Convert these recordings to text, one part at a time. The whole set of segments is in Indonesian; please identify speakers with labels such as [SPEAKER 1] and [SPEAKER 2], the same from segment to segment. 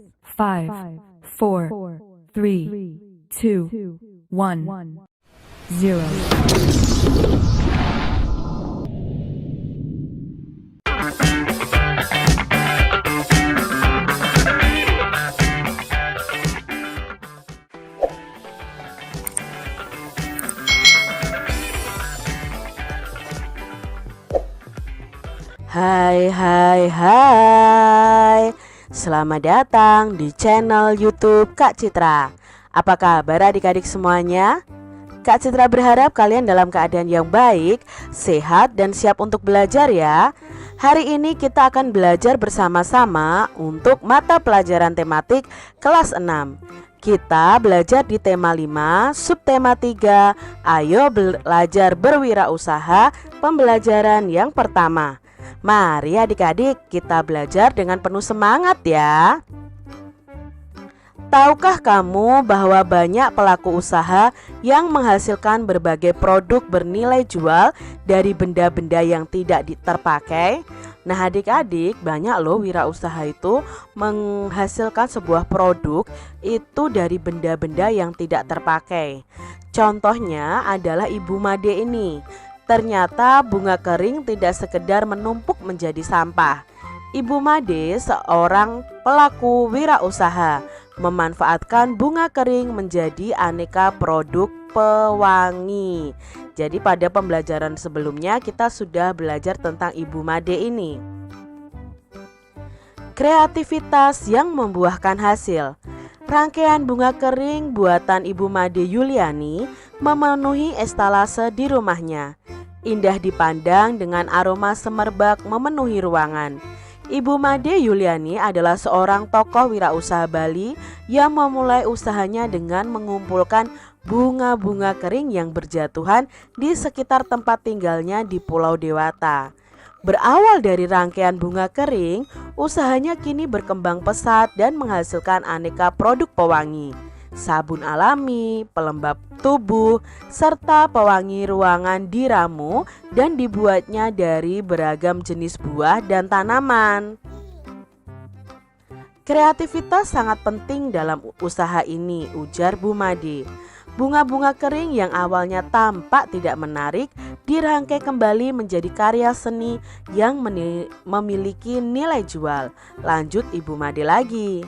[SPEAKER 1] 5, 4, 3, 2, 1, 0.
[SPEAKER 2] Hai. Selamat datang di channel YouTube Kak Citra. Apa kabar adik-adik semuanya? Kak Citra berharap kalian dalam keadaan yang baik, sehat, dan siap untuk belajar ya. Hari ini kita akan belajar bersama-sama untuk mata pelajaran tematik kelas 6. Kita belajar di tema 5, subtema 3, ayo belajar berwirausaha, pembelajaran yang pertama. Mari adik-adik kita belajar dengan penuh semangat ya. Tahukah kamu bahwa banyak pelaku usaha yang menghasilkan berbagai produk bernilai jual dari benda-benda yang tidak terpakai? Nah adik-adik, banyak loh wirausaha itu menghasilkan sebuah produk itu dari benda-benda yang tidak terpakai. Contohnya adalah Ibu Made ini. Ternyata bunga kering tidak sekedar menumpuk menjadi sampah. Ibu Made seorang pelaku wirausaha memanfaatkan bunga kering menjadi aneka produk pewangi. Jadi pada pembelajaran sebelumnya kita sudah belajar tentang Ibu Made ini. Kreativitas yang membuahkan hasil. Rangkaian bunga kering buatan Ibu Made Yuliani memenuhi etalase di rumahnya. Indah dipandang dengan aroma semerbak memenuhi ruangan. Ibu Made Yuliani adalah seorang tokoh wirausaha Bali yang memulai usahanya dengan mengumpulkan bunga-bunga kering yang berjatuhan di sekitar tempat tinggalnya di Pulau Dewata. Berawal dari rangkaian bunga kering, usahanya kini berkembang pesat dan menghasilkan aneka produk pewangi, sabun alami, pelembab tubuh, serta pewangi ruangan di ramu dan dibuatnya dari beragam jenis buah dan tanaman. Kreativitas sangat penting dalam usaha ini, ujar Bu Made. Bunga-bunga kering yang awalnya tampak tidak menarik dirangkai kembali menjadi karya seni yang memiliki nilai jual. Lanjut Ibu Made lagi.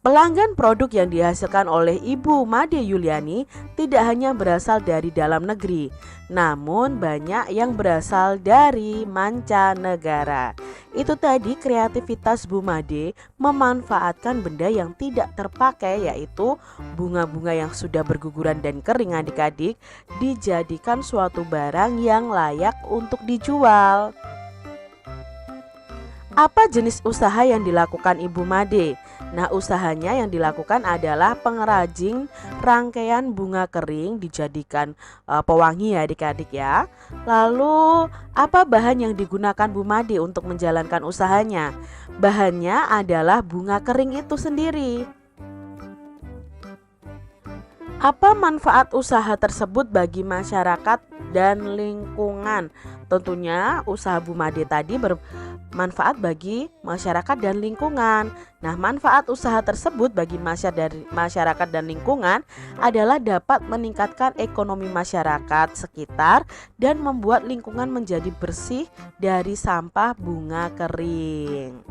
[SPEAKER 2] Pelanggan produk yang dihasilkan oleh Ibu Made Yuliani tidak hanya berasal dari dalam negeri, namun banyak yang berasal dari mancanegara. Itu tadi kreativitas Bu Made memanfaatkan benda yang tidak terpakai, yaitu bunga-bunga yang sudah berguguran dan kering adik-adik, dijadikan suatu barang yang layak untuk dijual. Apa jenis usaha yang dilakukan Ibu Made? Nah, usahanya yang dilakukan adalah pengrajin rangkaian bunga kering dijadikan pewangi ya adik-adik ya. Lalu apa bahan yang digunakan Bu Made untuk menjalankan usahanya? Bahannya adalah bunga kering itu sendiri. Apa manfaat usaha tersebut bagi masyarakat dan lingkungan? Tentunya usaha Bu Made tadi bermanfaat bagi masyarakat dan lingkungan. Nah, manfaat usaha tersebut bagi masyarakat dan lingkungan adalah dapat meningkatkan ekonomi masyarakat sekitar dan membuat lingkungan menjadi bersih dari sampah bunga kering.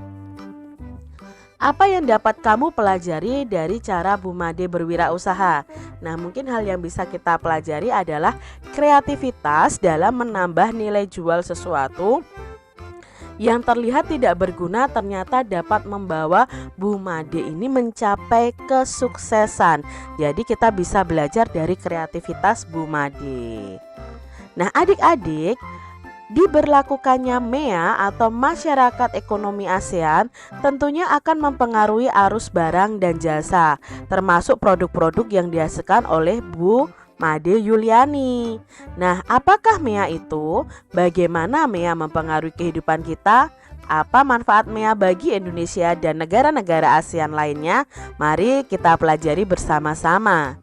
[SPEAKER 2] Apa yang dapat kamu pelajari dari cara Bu Made berwirausaha? Nah, mungkin hal yang bisa kita pelajari adalah kreativitas dalam menambah nilai jual sesuatu yang terlihat tidak berguna ternyata dapat membawa Bu Made ini mencapai kesuksesan. Jadi kita bisa belajar dari kreativitas Bu Made. Nah, adik-adik, diberlakukannya MEA atau Masyarakat Ekonomi ASEAN tentunya akan mempengaruhi arus barang dan jasa, termasuk produk-produk yang dihasilkan oleh Bu Made Yuliani. Nah, apakah MEA itu? Bagaimana MEA mempengaruhi kehidupan kita? Apa manfaat MEA bagi Indonesia dan negara-negara ASEAN lainnya? Mari kita pelajari bersama-sama.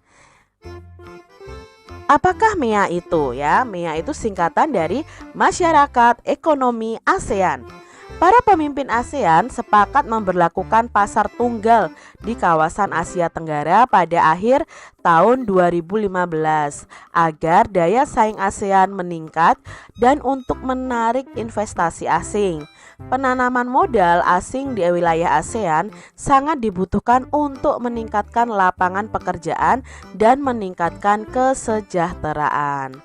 [SPEAKER 2] Apakah MEA itu ya? MEA itu singkatan dari Masyarakat Ekonomi ASEAN. Para pemimpin ASEAN sepakat memberlakukan pasar tunggal di kawasan Asia Tenggara pada akhir tahun 2015 agar daya saing ASEAN meningkat dan untuk menarik investasi asing. Penanaman modal asing di wilayah ASEAN sangat dibutuhkan untuk meningkatkan lapangan pekerjaan dan meningkatkan kesejahteraan.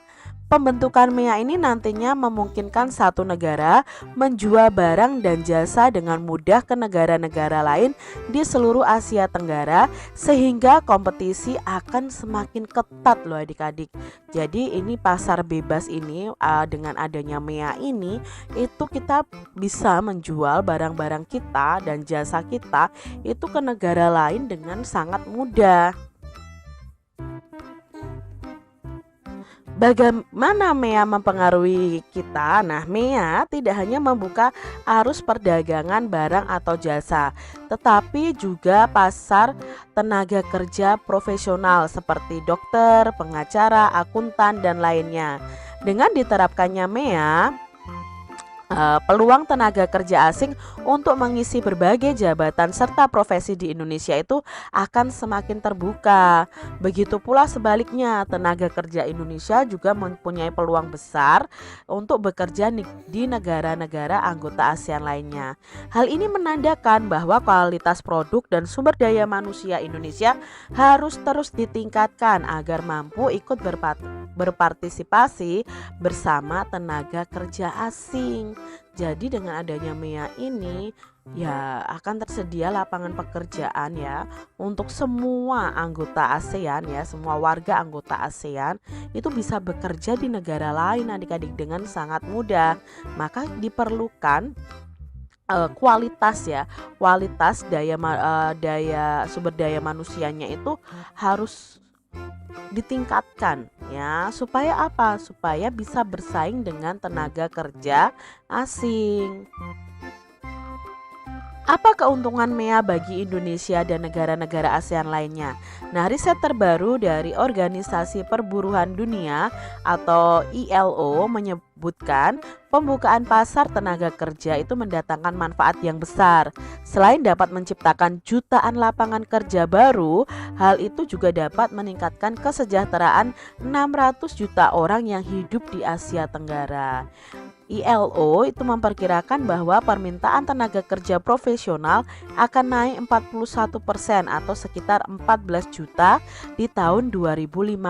[SPEAKER 2] Pembentukan MEA ini nantinya memungkinkan satu negara menjual barang dan jasa dengan mudah ke negara-negara lain di seluruh Asia Tenggara sehingga kompetisi akan semakin ketat loh adik-adik. Jadi ini pasar bebas ini dengan adanya MEA ini itu kita bisa menjual barang-barang kita dan jasa kita itu ke negara lain dengan sangat mudah. Bagaimana MEA mempengaruhi kita? Nah, MEA tidak hanya membuka arus perdagangan barang atau jasa, tetapi juga pasar tenaga kerja profesional seperti dokter, pengacara, akuntan, dan lainnya. Dengan diterapkannya MEA, peluang tenaga kerja asing untuk mengisi berbagai jabatan serta profesi di Indonesia itu akan semakin terbuka. Begitu pula sebaliknya, tenaga kerja Indonesia juga mempunyai peluang besar untuk bekerja di negara-negara anggota ASEAN lainnya. Hal ini menandakan bahwa kualitas produk dan sumber daya manusia Indonesia harus terus ditingkatkan agar mampu ikut berpartisipasi bersama tenaga kerja asing. Jadi dengan adanya MEA ini ya akan tersedia lapangan pekerjaan ya untuk semua anggota ASEAN ya, semua warga anggota ASEAN itu bisa bekerja di negara lain adik-adik dengan sangat mudah. Maka diperlukan kualitas ya, kualitas daya sumber daya manusianya itu harus ditingkatkan ya, supaya apa? Supaya bisa bersaing dengan tenaga kerja asing. Apa keuntungan MEA bagi Indonesia dan negara-negara ASEAN lainnya? Nah, riset terbaru dari Organisasi Perburuhan Dunia atau ILO menyebutkan pembukaan pasar tenaga kerja itu mendatangkan manfaat yang besar. Selain dapat menciptakan jutaan lapangan kerja baru, hal itu juga dapat meningkatkan kesejahteraan 600 juta orang yang hidup di Asia Tenggara. ILO itu memperkirakan bahwa permintaan tenaga kerja profesional akan naik 41% atau sekitar 14 juta di tahun 2015.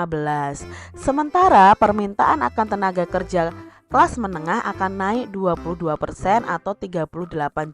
[SPEAKER 2] Sementara permintaan akan tenaga kerja kelas menengah akan naik 22% atau 38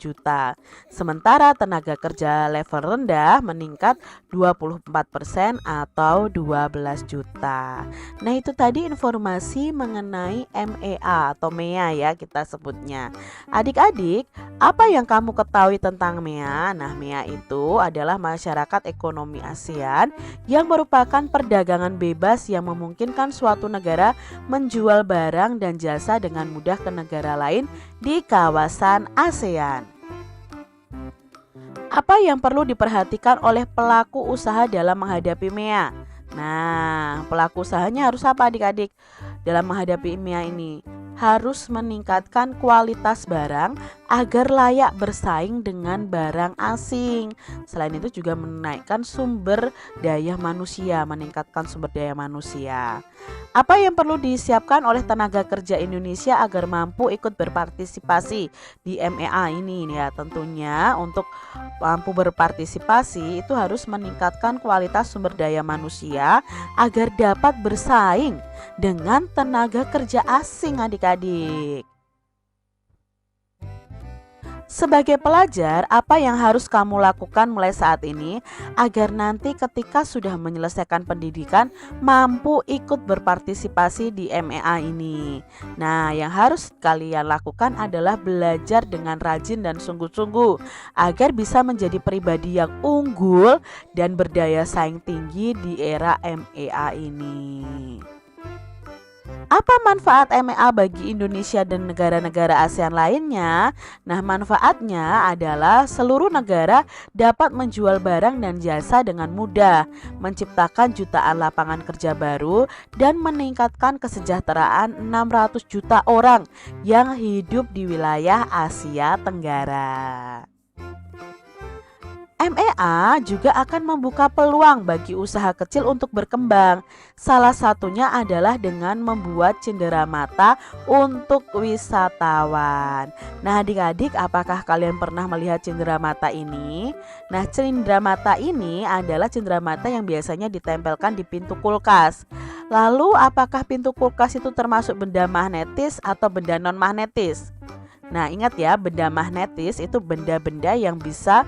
[SPEAKER 2] juta. Sementara tenaga kerja level rendah meningkat 24% atau 12 juta. Nah, itu tadi informasi mengenai MEA atau MEA ya kita sebutnya. Adik-adik, apa yang kamu ketahui tentang MEA? Nah, MEA itu adalah masyarakat ekonomi ASEAN yang merupakan perdagangan bebas yang memungkinkan suatu negara menjual barang dan jasa dengan mudah ke negara lain di kawasan ASEAN. Apa yang perlu diperhatikan oleh pelaku usaha dalam menghadapi MEA? Nah, pelaku usahanya harus apa adik-adik dalam menghadapi MEA ini? Harus meningkatkan kualitas barang agar layak bersaing dengan barang asing. Selain itu juga menaikkan sumber daya manusia, meningkatkan sumber daya manusia. Apa yang perlu disiapkan oleh tenaga kerja Indonesia agar mampu ikut berpartisipasi di MEA ini ya? Tentunya untuk mampu berpartisipasi itu harus meningkatkan kualitas sumber daya manusia agar dapat bersaing dengan tenaga kerja asing adik-adik. Sebagai pelajar, apa yang harus kamu lakukan mulai saat ini agar nanti ketika sudah menyelesaikan pendidikan mampu ikut berpartisipasi di MEA ini? Nah, yang harus kalian lakukan adalah belajar dengan rajin dan sungguh-sungguh agar bisa menjadi pribadi yang unggul dan berdaya saing tinggi di era MEA ini. Apa manfaat MEA bagi Indonesia dan negara-negara ASEAN lainnya? Nah, manfaatnya adalah seluruh negara dapat menjual barang dan jasa dengan mudah, menciptakan jutaan lapangan kerja baru, dan meningkatkan kesejahteraan 600 juta orang yang hidup di wilayah Asia Tenggara. MEA juga akan membuka peluang bagi usaha kecil untuk berkembang. Salah satunya adalah dengan membuat cenderamata untuk wisatawan. Nah, adik-adik, apakah kalian pernah melihat cenderamata ini? Nah, cenderamata ini adalah cenderamata yang biasanya ditempelkan di pintu kulkas. Lalu, apakah pintu kulkas itu termasuk benda magnetis atau benda non-magnetis? Nah, ingat ya, benda magnetis itu benda-benda yang bisa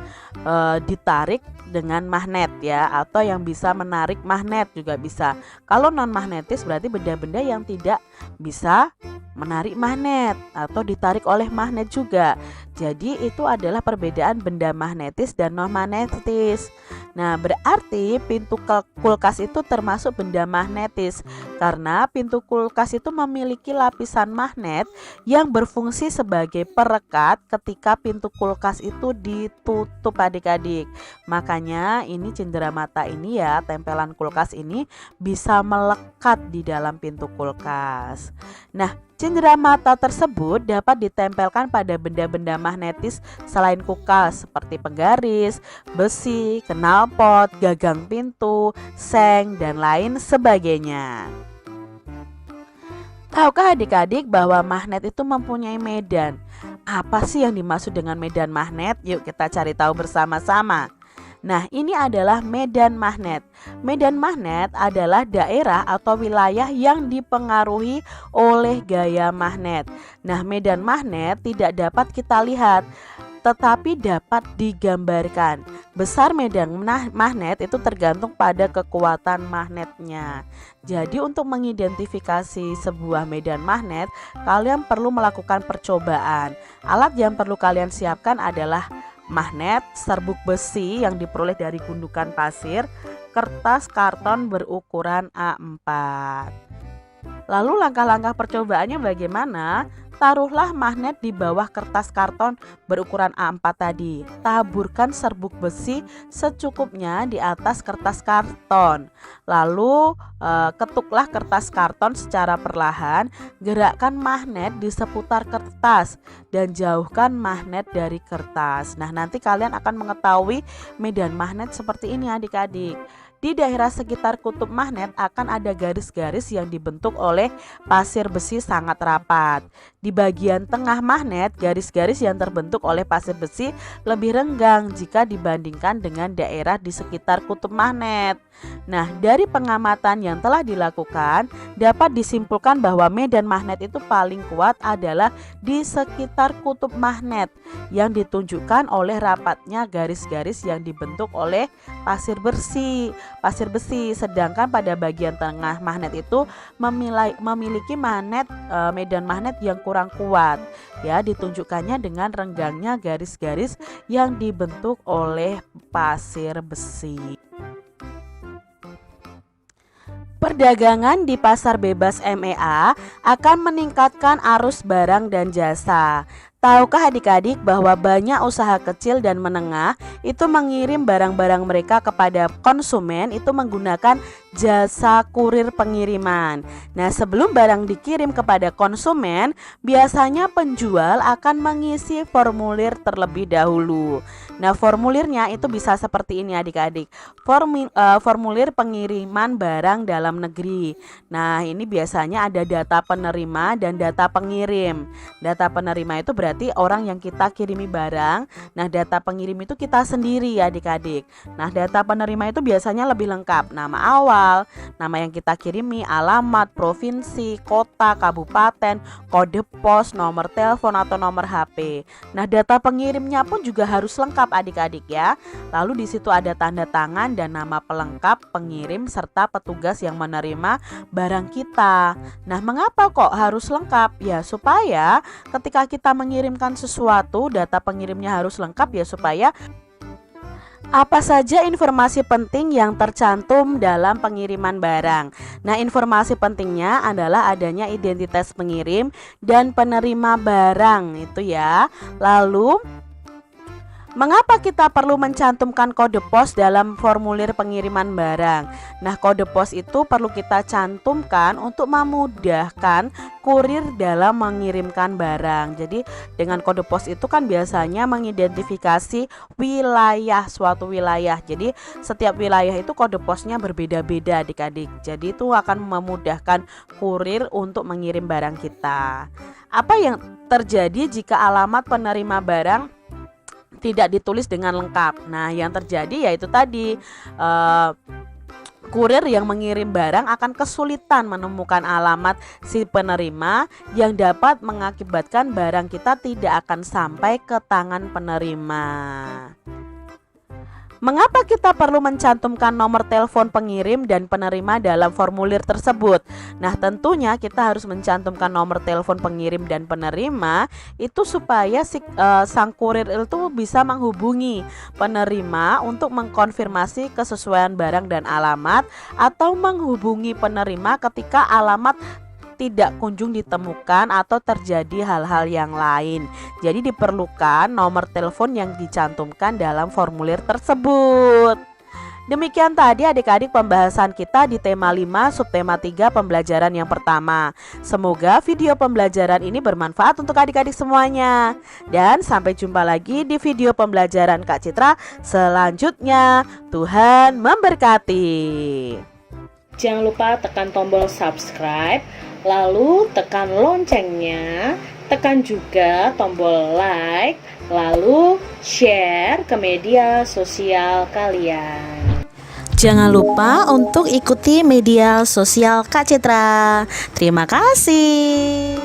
[SPEAKER 2] ditarik dengan magnet ya, atau yang bisa menarik magnet juga bisa. Kalau non magnetis berarti benda-benda yang tidak bisa menarik magnet atau ditarik oleh magnet juga. Jadi itu adalah perbedaan benda magnetis dan non magnetis. Nah, berarti pintu kulkas itu termasuk benda magnetis karena pintu kulkas itu memiliki lapisan magnet yang berfungsi sebagai perekat ketika pintu kulkas itu ditutup, adik-adik. Makanya ini cenderamata ini ya, tempelan kulkas ini bisa melekat di dalam pintu kulkas. Nah, cenderamata tersebut dapat ditempelkan pada benda-benda magnetis selain kulkas seperti penggaris, besi, knalpot, gagang pintu, seng, dan lain sebagainya. Tahukah adik-adik bahwa magnet itu mempunyai medan? Apa sih yang dimaksud dengan medan magnet? Yuk kita cari tahu bersama-sama. Nah, ini adalah medan magnet. Medan magnet adalah daerah atau wilayah yang dipengaruhi oleh gaya magnet. Nah, medan magnet tidak dapat kita lihat, tetapi dapat digambarkan. Besar medan magnet itu tergantung pada kekuatan magnetnya. Jadi untuk mengidentifikasi sebuah medan magnet, kalian perlu melakukan percobaan. Alat yang perlu kalian siapkan adalah magnet, serbuk besi yang diperoleh dari gundukan pasir, kertas karton berukuran A4. Lalu langkah-langkah percobaannya bagaimana? Taruhlah magnet di bawah kertas karton berukuran A4 tadi. Taburkan serbuk besi secukupnya di atas kertas karton. Lalu ketuklah kertas karton secara perlahan. Gerakkan magnet di seputar kertas dan jauhkan magnet dari kertas. Nah, nanti kalian akan mengetahui medan magnet seperti ini, adik-adik. Di daerah sekitar kutub magnet akan ada garis-garis yang dibentuk oleh pasir besi sangat rapat. Di bagian tengah magnet, garis-garis yang terbentuk oleh pasir besi lebih renggang jika dibandingkan dengan daerah di sekitar kutub magnet. Nah, dari pengamatan yang telah dilakukan, dapat disimpulkan bahwa medan magnet itu paling kuat adalah di sekitar kutub magnet yang ditunjukkan oleh rapatnya garis-garis yang dibentuk oleh pasir besi. Sedangkan pada bagian tengah magnet itu memiliki medan magnet yang kurang kuat ya, ditunjukkannya dengan renggangnya garis-garis yang dibentuk oleh pasir besi. Perdagangan di pasar bebas MEA akan meningkatkan arus barang dan jasa. Tahukah adik-adik bahwa banyak usaha kecil dan menengah itu mengirim barang-barang mereka kepada konsumen itu menggunakan jasa kurir pengiriman. Nah, sebelum barang dikirim kepada konsumen, biasanya penjual akan mengisi formulir terlebih dahulu. Nah, formulirnya itu bisa seperti ini, adik-adik. Formulir pengiriman barang dalam negeri. Nah, ini biasanya ada data penerima dan data pengirim. Data penerima itu berarti orang yang kita kirimi barang. Nah, data pengirim itu kita sendiri, adik-adik. Nah, data penerima itu biasanya lebih lengkap. Nama awal, nama yang kita kirimi, alamat, provinsi, kota, kabupaten, kode pos, nomor telepon atau nomor HP. Nah, data pengirimnya pun juga harus lengkap, adik-adik ya. Lalu di situ ada tanda tangan dan nama pelengkap pengirim serta petugas yang menerima barang kita. Nah, mengapa kok harus lengkap? Ya, supaya ketika kita mengirimkan sesuatu, data pengirimnya harus lengkap ya, supaya Apa saja informasi penting yang tercantum dalam pengiriman barang? Nah, informasi pentingnya adalah adanya identitas pengirim dan penerima barang itu ya. Lalu, mengapa kita perlu mencantumkan kode pos dalam formulir pengiriman barang? Nah, kode pos itu perlu kita cantumkan untuk memudahkan kurir dalam mengirimkan barang. Jadi, dengan kode pos itu kan biasanya mengidentifikasi wilayah, suatu wilayah. Jadi, setiap wilayah itu kode posnya berbeda-beda adik-adik. Jadi, itu akan memudahkan kurir untuk mengirim barang kita. Apa yang terjadi jika alamat penerima barang tidak ditulis dengan lengkap? Nah, yang terjadi yaitu tadi kurir yang mengirim barang akan kesulitan menemukan alamat si penerima yang dapat mengakibatkan barang kita tidak akan sampai ke tangan penerima. Mengapa kita perlu mencantumkan nomor telepon pengirim dan penerima dalam formulir tersebut? Nah, tentunya kita harus mencantumkan nomor telepon pengirim dan penerima itu supaya sang kurir itu bisa menghubungi penerima untuk mengkonfirmasi kesesuaian barang dan alamat, atau menghubungi penerima ketika alamat tidak kunjung ditemukan atau terjadi hal-hal yang lain. Jadi diperlukan nomor telepon yang dicantumkan dalam formulir tersebut. Demikian tadi adik-adik pembahasan kita di tema 5 subtema 3 pembelajaran yang pertama. Semoga video pembelajaran ini bermanfaat untuk adik-adik semuanya. Dan sampai jumpa lagi di video pembelajaran Kak Citra selanjutnya. Tuhan memberkati.
[SPEAKER 3] Jangan lupa tekan tombol subscribe, lalu tekan loncengnya, tekan juga tombol like, lalu share ke media sosial kalian.
[SPEAKER 2] Jangan lupa untuk ikuti media sosial Kak Citra. Terima kasih.